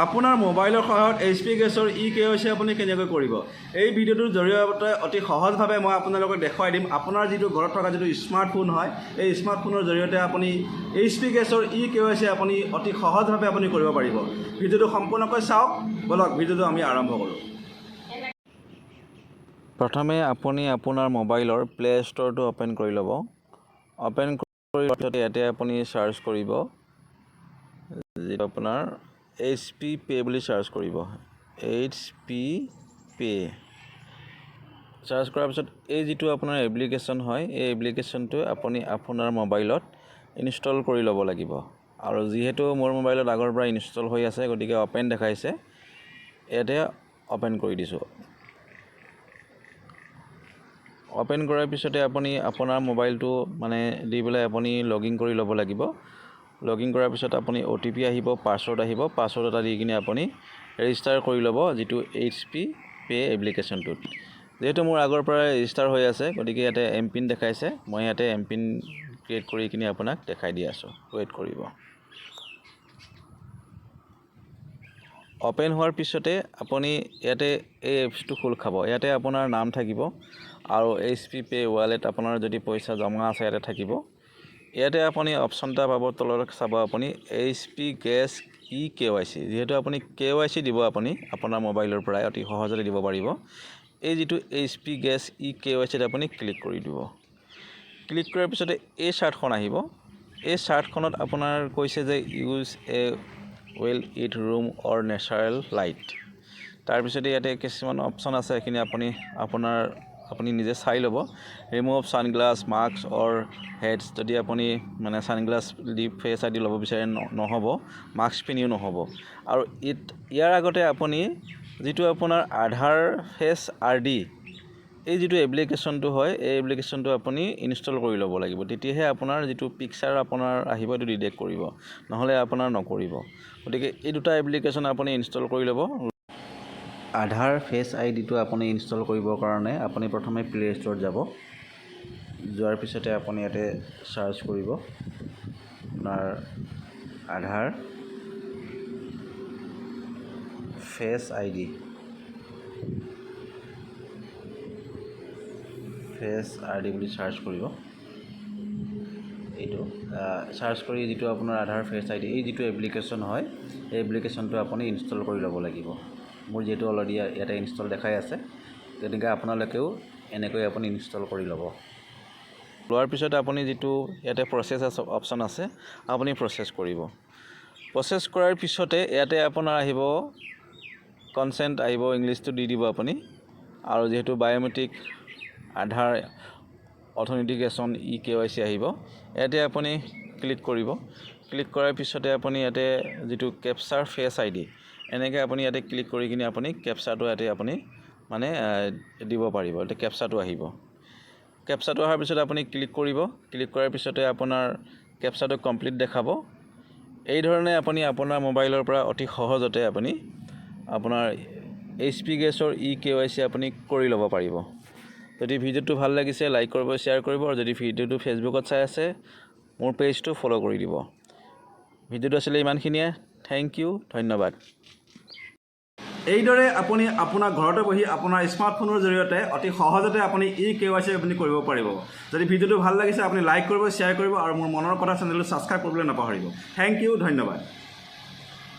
আপোনাৰ মোবাইলৰ সহায়ত HP গেছৰ KYC আপুনি কেনেকৈ কৰিব এই ভিডিঅ'টোৰ জৰিয়তে অতি সহজভাৱে মই আপোনালোকক দেখুৱাই দিম আপোনাৰ যিটো ঘৰত থকা যিটো স্মাৰ্টফোন হয় এই স্মাৰ্টফোনৰ জৰিয়তে আপুনি HP গেছৰ KYC আপুনি অতি সহজভাৱে আপুনি কৰিব পাৰিব ভিডিঅ'টো সম্পূৰ্ণকৈ চাওক বলক ভিডিঅ'টো আমি আৰম্ভ কৰোঁ প্ৰথমে আপুনি আপোনাৰ মোবাইলৰ প্লে ষ্টৰটো ওপেন কৰি ল'ব ওপেন কৰি পিছত ইয়াতে আপুনি সাৰ্চ কৰিব যেটো আপোনাৰ HP Pay বুলি সাৰ্চ কৰিব HP Pay সাৰ্চ কৰাৰ পিছত এই যেটো আপোনাৰ এপ্লিকেশন হয় এই এপ্লিকেশনটো আপুনি আপোনাৰ মোবাইলত ইনষ্টল কৰি ল'ব লাগিব আৰু যেহেতু মোৰ মোবাইলত আগৰ পৰা ইনষ্টল হৈ আছে গতিকে ওপেন দেখাইছে ইয়াতে ওপেন কৰি দিছো ওপেন কৰাৰ পিছতে আপুনি আপোনাৰ মোবাইলটো মানে দি পেলাই আপুনি লগইন কৰি ল'ব লাগিব লগইন কৰাৰ পিছত আপুনি OTP আহিব পাছৱৰ্ড আহিব পাছৱৰ্ড এটা দি কিনে আপুনি ৰেজিষ্টাৰ কৰি ল'ব যেটো HP Pay এপ্লিকেশনটোত যেহেতু মোৰ আগৰ পৰা ৰেজিষ্টাৰ হৈ আছে গতিকে ইয়াতে এমপিন দেখাইছে মই ইয়াতে এমপিন ক্ৰিয়েট কৰি কিনে আপোনাক দেখাই দি আছো ওয়েট কৰিব ওপেন হোৱাৰ পিছতে আপুনি ইয়াতে এই এপছটো খোল খাব ইয়াতে আপোনাৰ নাম থাকিব আৰু HP Pay ওয়ালেট আপোনাৰ যদি পইচা জমা আছে ইয়াতে থাকিব ইয়াতে আপুনি অপচনটা পাব তলত চাব আপুনি HP গেছ KYC যেহেতু আপুনি KYC দিব আপুনি আপোনাৰ মোবাইলৰ পৰা অতি সহজতে দিব পাৰিব এই যেটো HP গেছ KYC ত আপুনি ক্লিক কৰি দিব ক্লিক কৰাৰ পিছতে এই চাৰ্টখন আহিব এই চাৰ্টখনত আপোনাৰ কৈছে যে use a well it room or natural light তাৰ পিছতে ইয়াতে কিছুমান অপচন আছে এখিনি আপুনি নিজে চাই ল'ব remove sunglass mask or heads যদি আপুনি মানে সানগ্লাস দি ফেস আইডি ল'ব বিচাৰে নহব মাস্ক পিনিও নহব আৰু ইয়াৰ আগতে আপুনি যেটো আপোনাৰ আধাৰ ফেস আৰডি এই যেটো এপ্লিকেশনটো হয় এই এপ্লিকেশনটো আপুনি ইনষ্টল কৰি ল'ব লাগিব তেতিয়াহে আপোনাৰ যেটো পিকচাৰ আপোনাৰ আহিব এটো ডিটেক্ট কৰিব নহলে আপোনাৰ নকৰিব গতিকে এই দুটা এপ্লিকেশন আপুনি ইনষ্টল কৰি ল'ব আধাৰ ফেস আইডিটো আপুনি ইনষ্টল কৰিবৰ কাৰণে আপুনি প্ৰথমে প্লে ষ্টৰত যাব যোৱাৰ পিছতে আপুনি ইয়াতে সাৰ্চ কৰিব আপোনাৰ আধাৰ ফেস আইডি ফেস আইডি বুলি সাৰ্চ কৰিব এইটো সাৰ্চ কৰি যেটো আপোনাৰ আধাৰ ফেস আইডি এই যেটো এপ্লিকেশন হয় এই এপ্লিকেশনটো আপুনি ইনষ্টল কৰি ল'ব লাগিব মোৰ যেটো অলৰেডি ইয়াতে ইনষ্টল দেখাই আছে তেনেকৈ আপোনালোকেও এনেকৈ আপুনি ইনষ্টল কৰি ল'ব লোৱাৰ পিছত আপুনি যেটো ইয়াতে প্ৰসেস অপচন আছে আপুনি প্ৰসেস কৰিব প্ৰসেস কৰাৰ পিছতে ইয়াতে আপোনাৰ আহিব কনসেন্ট আহিব ইংলিশটো দি দিব আপুনি আৰু যেহেতু বায়োমেট্ৰিক আধাৰ অথেন্টিকেশন KYC আহিব ইয়াতে আপুনি ক্লিক কৰিব ক্লিক কৰাৰ পিছতে আপুনি ইয়াতে যেটো ক্যাপচাৰ ফেস আইডি এনেকৈ আপুনি ইয়াতে ক্লিক কৰি কিনে আপুনি ক্যাপচাটো ইয়াতে আপুনি মানে দিব পাৰিব এটা ক্যাপচাটো আহিব ক্যাপচাটো অহাৰ পিছত আপুনি ক্লিক কৰিব ক্লিক কৰাৰ পিছতে আপোনাৰ ক্যাপচাটো কমপ্লিট দেখাব এই ধৰণে আপুনি আপোনাৰ মোবাইলৰ পৰা অতি সহজতে আপুনি আপোনাৰ HP গেছৰ KYC আপুনি কৰি ল'ব পাৰিব যদি ভিডিওটো ভাল লাগিছে লাইক কৰিব শেয়াৰ কৰিব আৰু যদি ভিডিওটো ফেসবুকত চাই আছে মোৰ পেজটো ফলো কৰি দিব ভিডিওটো আছিল ইমানখিনিয়ে থ্যাংক ইউ ধন্যবাদ এইদৰে আপুনি আপোনাৰ ঘৰতে বহি আপোনাৰ স্মাৰ্টফোনৰ জৰিয়তে অতি সহজতে আপুনি KYC আপুনি কৰিব পাৰিব যদি ভিডিওটো ভাল লাগিছে আপুনি লাইক কৰিব শেয়াৰ কৰিব আৰু মোৰ মনৰ কথা চেনেলটো সাবস্ক্ৰাইব কৰিবলৈ নাপাহৰিব থ্যাংক ইউ ধন্যবাদ